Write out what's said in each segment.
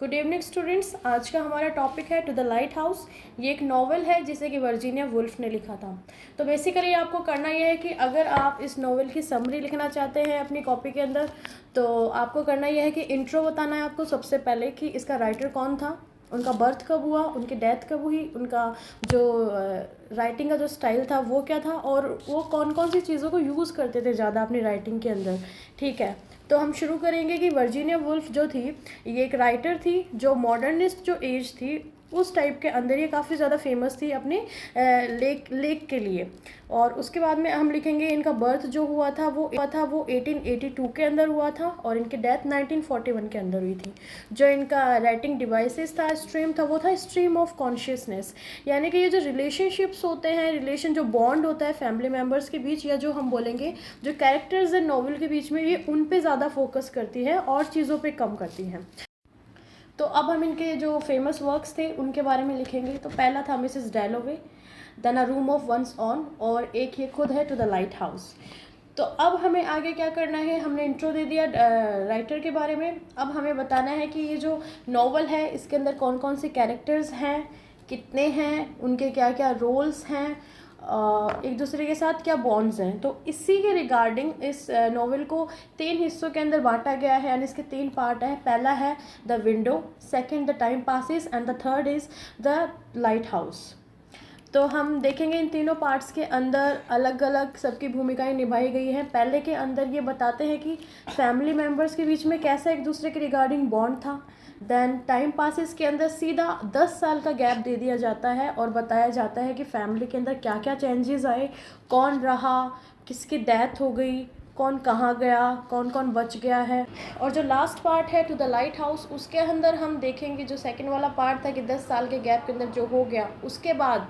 Good evening students. आज का हमारा टॉपिक है टू द लाइट हाउस। ये एक नॉवल है जिसे कि वर्जीनिया वुल्फ ने लिखा था। तो बेसिकली आपको करना ये है कि अगर आप इस नॉवल की समरी लिखना चाहते हैं अपनी कॉपी के अंदर, तो आपको करना यह है कि इंट्रो बताना है आपको सबसे पहले कि इसका राइटर कौन था, उनका बर्थ कब हुआ, उनकी डेथ कब हुई, उनका जो राइटिंग का जो स्टाइल था वो क्या था, और वो कौन कौन सी चीज़ों को यूज़ करते थे ज़्यादा अपनी राइटिंग के अंदर। ठीक है, तो हम शुरू करेंगे कि वर्जीनिया वुल्फ जो थी ये एक राइटर थी जो मॉडर्निस्ट जो एज थी उस टाइप के अंदर ये काफ़ी ज़्यादा फेमस थी अपने लेक के लिए। और उसके बाद में हम लिखेंगे इनका बर्थ जो हुआ था वो 1882 के अंदर हुआ था और इनकी डेथ 1941 के अंदर हुई थी। जो इनका राइटिंग डिवाइसेस था, स्ट्रीम था, वो था स्ट्रीम ऑफ कॉन्शियसनेस। यानी कि ये जो रिलेशनशिप्स होते हैं, रिलेशन जो बॉन्ड होता है फैमिली मेम्बर्स के बीच, या जो हम बोलेंगे जो कैरेक्टर्स है नॉवल के बीच में, ये उन पे ज़्यादा फोकस करती है और चीज़ों पे कम करती हैं। तो अब हम इनके जो फेमस वर्क्स थे उनके बारे में लिखेंगे। तो पहला था Mrs Dalloway, then a room of one's own, और एक ये खुद है टू द लाइट हाउस। तो अब हमें आगे क्या करना है, हमने इंट्रो दे दिया राइटर के बारे में। अब हमें बताना है कि ये जो नॉवल है इसके अंदर कौन कौन से कैरेक्टर्स हैं, कितने हैं, उनके क्या क्या रोल्स हैं, एक दूसरे के साथ क्या बॉन्ड्स हैं। तो इसी के रिगार्डिंग इस नॉवल को 3 हिस्सों के अंदर बांटा गया है, यानी इसके 3 पार्ट हैं। पहला है the window, second the time passes, and the third is the light house. तो हम देखेंगे इन तीनों पार्ट्स के अंदर अलग अलग सबकी भूमिकाएं निभाई गई हैं। पहले के अंदर ये बताते हैं कि फैमिली मेम्बर्स के बीच में कैसा एक दूसरे के रिगार्डिंग बॉन्ड था। देन टाइम पासिस के अंदर सीधा 10 साल का गैप दे दिया जाता है और बताया जाता है कि फैमिली के अंदर क्या क्या चेंजेस आए, कौन रहा, किसकी डेथ हो गई, कौन कहाँ गया, कौन कौन बच गया है। और जो लास्ट पार्ट है टू द लाइट हाउस, उसके अंदर हम देखेंगे जो सेकंड वाला पार्ट था कि 10 साल के गैप के अंदर जो हो गया उसके बाद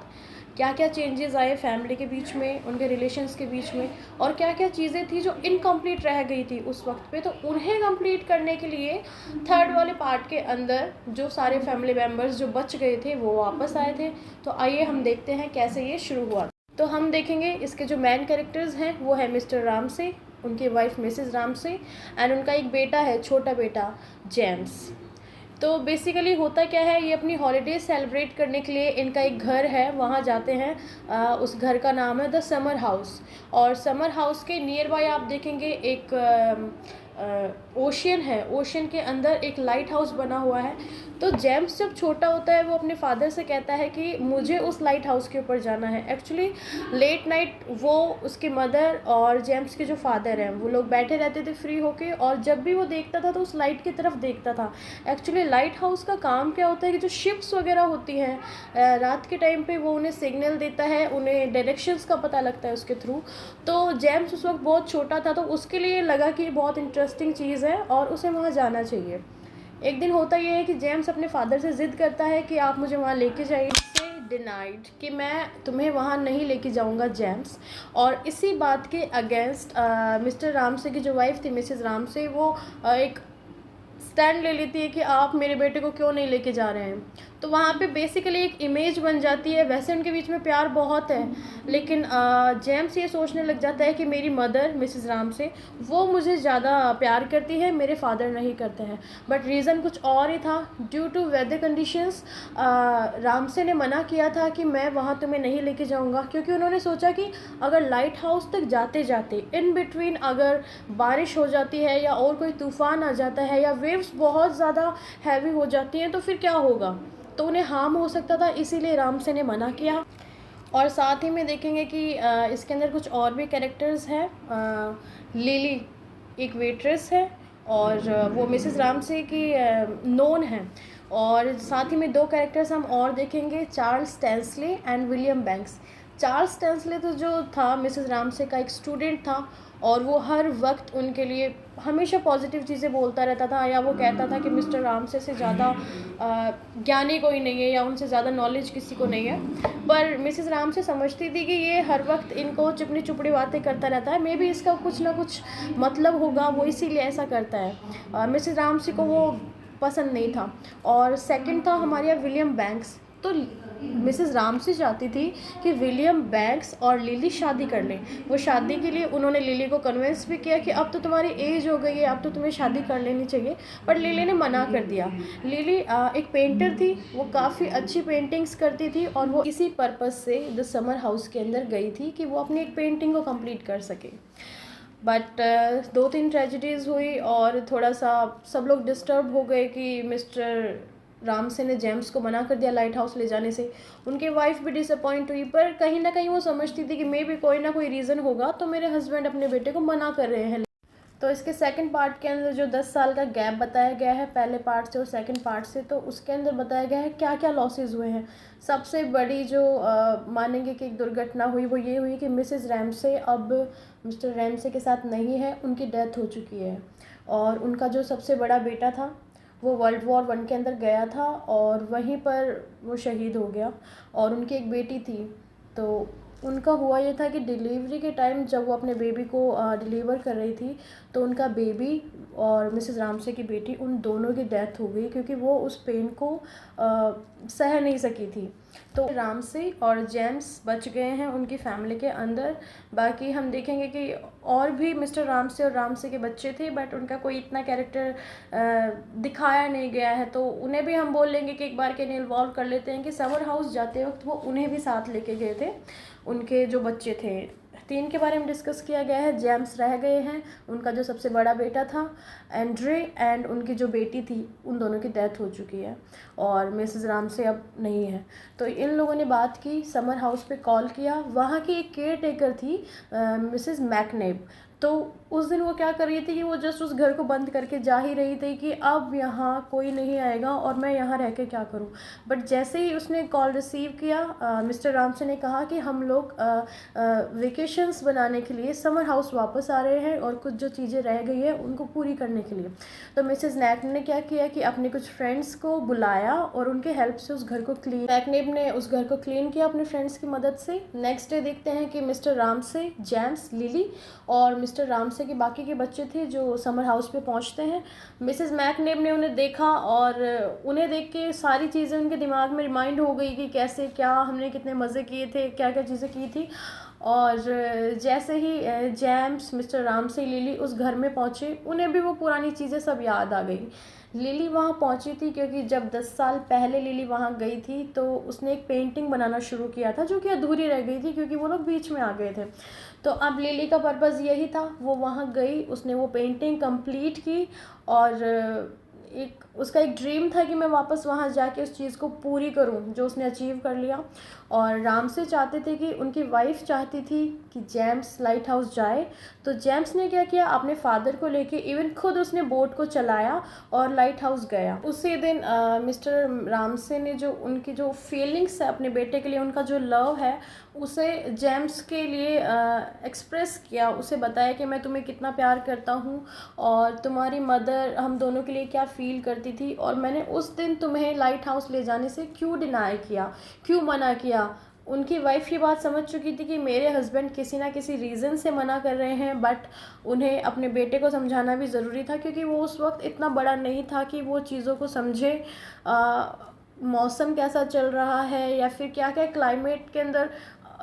क्या क्या चेंजेस आए फैमिली के बीच में, उनके रिलेशंस के बीच में, और क्या क्या चीज़ें थी जो इनकम्प्लीट रह गई थी उस वक्त पे। तो उन्हें कंप्लीट करने के लिए थर्ड वाले पार्ट के अंदर जो सारे फैमिली मेम्बर्स जो बच गए थे वो वापस आए थे। तो आइए हम देखते हैं कैसे ये शुरू हुआ। तो हम देखेंगे इसके जो मेन कैरेक्टर्स हैं वो है मिस्टर रामसे, उनकी वाइफ मिसेस रामसे, एंड उनका एक बेटा है, छोटा बेटा जेम्स। तो बेसिकली होता क्या है, ये अपनी हॉलीडे सेलिब्रेट करने के लिए इनका एक घर है वहाँ जाते हैं। उस घर का नाम है द समर हाउस, और समर हाउस के नियर बाय आप देखेंगे एक ओशियन है, ओशियन के अंदर एक लाइट हाउस बना हुआ है। तो जेम्स जब छोटा होता है वो अपने फादर से कहता है कि मुझे उस लाइट हाउस के ऊपर जाना है। एक्चुअली लेट नाइट वो उसकी मदर और जेम्स के जो फादर हैं वो लोग बैठे रहते थे फ्री होके, और जब भी वो देखता था तो उस लाइट की तरफ देखता था। एक्चुअली लाइट हाउस का काम क्या होता है कि जो शिप्स वगैरह होती हैं रात के टाइम पे वो उन्हें सिग्नल देता है, उन्हें डायरेक्शंस का पता लगता है उसके थ्रू। तो जेम्स उस वक्त बहुत छोटा था तो उसके लिए लगा कि बहुत इंटरेस्टिंग चीज़ है और उसे वहाँ जाना चाहिए। एक दिन होता यह है कि जेम्स अपने फादर से ज़िद करता है कि आप मुझे वहाँ लेके जाइए। से डिनाइड कि मैं तुम्हें वहाँ नहीं लेके जाऊँगा जेम्स। और इसी बात के अगेंस्ट मिस्टर रामसे की जो वाइफ थी मिसेस रामसे, वो एक स्टैंड ले लेती है कि आप मेरे बेटे को क्यों नहीं लेके जा रहे हैं। तो वहाँ पे बेसिकली एक इमेज बन जाती है। वैसे उनके बीच में प्यार बहुत है, लेकिन जेम्स ये सोचने लग जाता है कि मेरी मदर मिसेस रामसे वो मुझे ज़्यादा प्यार करती है, मेरे फादर नहीं करते हैं। बट रीज़न कुछ और ही था। Due to weather conditions Ramsay ने मना किया था कि मैं वहाँ तुम्हें नहीं लेके जाऊँगा, क्योंकि उन्होंने सोचा कि अगर लाइट हाउस तक जाते जाते इन बिटवीन अगर बारिश हो जाती है या और कोई तूफ़ान आ जाता है या वेव्स बहुत ज़्यादा हैवी हो जाती हैं तो फिर क्या होगा, तो उन्हें हार्म हो सकता था, इसीलिए रामसे ने मना किया। और साथ ही में देखेंगे कि इसके अंदर कुछ और भी कैरेक्टर्स हैं। लिली एक वेट्रेस है और वो मिसेस रामसे की नोन है। और साथ ही में 2 कैरेक्टर्स हम और देखेंगे, Charles Tansley and William banks. Charles Tansley तो जो था मिसेस रामसे का एक स्टूडेंट था और वो हर वक्त उनके लिए हमेशा पॉजिटिव चीज़ें बोलता रहता था, या वो कहता था कि मिस्टर रामसे से ज़्यादा ज्ञानी कोई नहीं है या उनसे ज़्यादा नॉलेज किसी को नहीं है। पर मिसेस रामसे समझती थी कि ये हर वक्त इनको चिपनी चुपड़ी बातें करता रहता है, मे बी इसका कुछ ना कुछ मतलब होगा, वो इसीलिए ऐसा करता है। मिसेस रामसे को वो पसंद नहीं था। और सेकंड था हमारे यहाँ विलियम बैंक्स। तो मिसेस रामसे चाहती थी कि विलियम बैंक्स और लिली शादी कर लें। वो शादी के लिए उन्होंने लिली को कन्विंस भी किया कि अब तो तुम्हारी एज हो गई है, अब तो तुम्हें शादी कर लेनी चाहिए, पर लिली ने मना कर दिया। लिली एक पेंटर थी, वो काफ़ी अच्छी पेंटिंग्स करती थी और वो इसी पर्पज़ से द समर हाउस के अंदर गई थी कि वो अपनी एक पेंटिंग को कंप्लीट कर सके। बट 2-3 ट्रेजिडीज़ हुई और थोड़ा सा सब लोग डिस्टर्ब हो गए कि मिस्टर रामसे ने जेम्स को मना कर दिया लाइट हाउस ले जाने से। उनकी वाइफ भी डिसअपॉइंट हुई, पर कहीं ना कहीं वो समझती थी कि मे भी कोई ना कोई रीज़न होगा तो मेरे हस्बैंड अपने बेटे को मना कर रहे हैं। तो इसके सेकंड पार्ट के अंदर जो 10 साल का गैप बताया गया है पहले पार्ट से और सेकंड पार्ट से, तो उसके अंदर बताया गया है क्या क्या लॉसेस हुए हैं। सबसे बड़ी जो मानेंगे कि एक दुर्घटना हुई वो ये हुई कि मिसेस रैमसे अब मिस्टर रैमसे के साथ नहीं है, उनकी डेथ हो चुकी है। और उनका जो सबसे बड़ा बेटा था वो वर्ल्ड वॉर 1 के अंदर गया था और वहीं पर वो शहीद हो गया। और उनकी एक बेटी थी, तो उनका हुआ ये था कि डिलीवरी के टाइम जब वो अपने बेबी को डिलीवर कर रही थी तो उनका बेबी और मिसेस रामसे की बेटी उन दोनों की डेथ हो गई क्योंकि वो उस पेन को सह नहीं सकी थी। तो रामसे और जेम्स बच गए हैं उनकी फैमिली के अंदर। बाकी हम देखेंगे कि और भी मिस्टर रामसे और रामसे के बच्चे थे, बट उनका कोई इतना कैरेक्टर दिखाया नहीं गया है, तो उन्हें भी हम बोल लेंगे कि एक बार के लिए इन्वॉल्व कर लेते हैं कि समर हाउस जाते वक्त वो उन्हें भी साथ लेके गए थे, उनके जो बच्चे थे। 3 के बारे में डिस्कस किया गया है। जेम्स रह गए हैं, उनका जो सबसे बड़ा बेटा था एंड्रे, एंड उनकी जो बेटी थी उन दोनों की डेथ हो चुकी है और मिसेस रामसे अब नहीं है। तो इन लोगों ने बात की, समर हाउस पे कॉल किया। वहाँ की एक केयर टेकर थी मिसेस मैकनेब, तो उस दिन वो क्या कर रही थी कि वो जस्ट उस घर को बंद करके जा ही रही थी कि अब यहाँ कोई नहीं आएगा और मैं यहाँ रह के क्या करूँ। बट जैसे ही उसने कॉल रिसीव किया, मिस्टर रामसे ने कहा कि हम लोग वेकेशंस बनाने के लिए समर हाउस वापस आ रहे हैं और कुछ जो चीज़ें रह गई है उनको पूरी करने के लिए। तो मिसेस मैकनेब ने क्या किया कि अपने कुछ फ्रेंड्स को बुलाया और उनके हेल्प से उस घर को मैकनेब ने उस घर को क्लीन किया अपने फ्रेंड्स की मदद से। नेक्स्ट डे देखते हैं कि मिस्टर रामसे, जेम्स, लिली और मिस्टर रामसे के बाकी के बच्चे थे जो समर हाउस पे पहुंचते हैं। मिसेस मैकनेब ने उन्हें देखा और उन्हें देख के सारी चीज़ें उनके दिमाग में रिमाइंड हो गई कि कैसे क्या हमने कितने मज़े किए थे, क्या क्या चीज़ें की थी। और जैसे ही जेम्स, मिस्टर रामसे, लिली उस घर में पहुँचे, उन्हें भी वो पुरानी चीज़ें सब याद आ गई। लिली वहाँ पहुँची थी क्योंकि जब 10 साल पहले लिली वहाँ गई थी तो उसने एक पेंटिंग बनाना शुरू किया था जो कि अधूरी रह गई थी क्योंकि वो लोग बीच में आ गए थे। तो अब लिली का पर्पज़ यही था, वो वहाँ गई, उसने वो पेंटिंग कंप्लीट की और एक उसका एक ड्रीम था कि मैं वापस वहाँ जाके उस चीज़ को पूरी करूँ जो उसने अचीव कर लिया। और रामसे चाहते थे कि उनकी वाइफ चाहती थी कि जेम्स लाइट हाउस जाए, तो जेम्स ने क्या किया, अपने फादर को लेके इवन खुद उसने बोट को चलाया और लाइट हाउस गया। उसी दिन मिस्टर रामसे ने जो उनकी जो फीलिंग्स है अपने बेटे के लिए, उनका जो लव है उसे जेम्स के लिए एक्सप्रेस किया, उसे बताया कि मैं तुम्हें कितना प्यार करता हूँ और तुम्हारी मदर हम दोनों के लिए क्या फ़ील करती थी और मैंने उस दिन तुम्हें लाइट हाउस ले जाने से क्यों डिनाई किया, क्यों मना किया। उनकी वाइफ ये बात समझ चुकी थी कि मेरे हस्बैंड किसी ना किसी रीज़न से मना कर रहे हैं, बट उन्हें अपने बेटे को समझाना भी ज़रूरी था क्योंकि वो उस वक्त इतना बड़ा नहीं था कि वो चीज़ों को समझे। मौसम कैसा चल रहा है या फिर क्या क्या क्लाइमेट के अंदर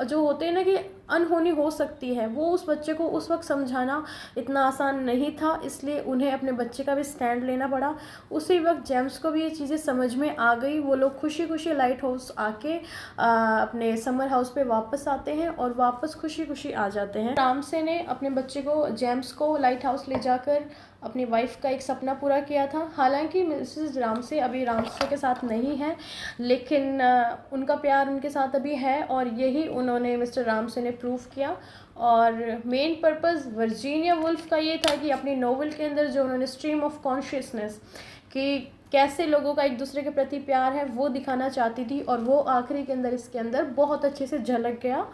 जो होते हैं ना कि अनहोनी हो सकती है, वो उस बच्चे को उस वक्त समझाना इतना आसान नहीं था, इसलिए उन्हें अपने बच्चे का भी स्टैंड लेना पड़ा। उसी वक्त जेम्स को भी ये चीज़ें समझ में आ गई। वो लोग खुशी खुशी लाइट हाउस आके अपने समर हाउस पे वापस आते हैं और वापस खुशी खुशी आ जाते हैं। रामसे ने अपने बच्चे को, जेम्स को, लाइट हाउस ले जाकर अपनी वाइफ का एक सपना पूरा किया था। हालांकि मिसेस रामसे अभी रामसे के साथ नहीं है, लेकिन उनका प्यार उनके साथ अभी है और यही उन्होंने मिस्टर रामसे ने प्रूव किया। और मेन पर्पस वर्जीनिया वुल्फ का ये था कि अपनी नोवेल के अंदर जो उन्होंने स्ट्रीम ऑफ कॉन्शियसनेस कि कैसे लोगों का एक दूसरे के प्रति प्यार है वो दिखाना चाहती थी और वो आखिरी के अंदर इसके अंदर बहुत अच्छे से झलक गया।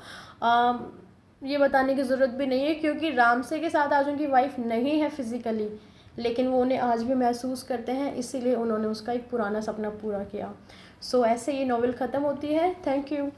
ये बताने की ज़रूरत भी नहीं है क्योंकि रामसे के साथ आज उनकी वाइफ नहीं है फिज़िकली, लेकिन वो उन्हें आज भी महसूस करते हैं, इसीलिए उन्होंने उसका एक पुराना सपना पूरा किया। सो ऐसे ये नॉवेल ख़त्म होती है। Thank you.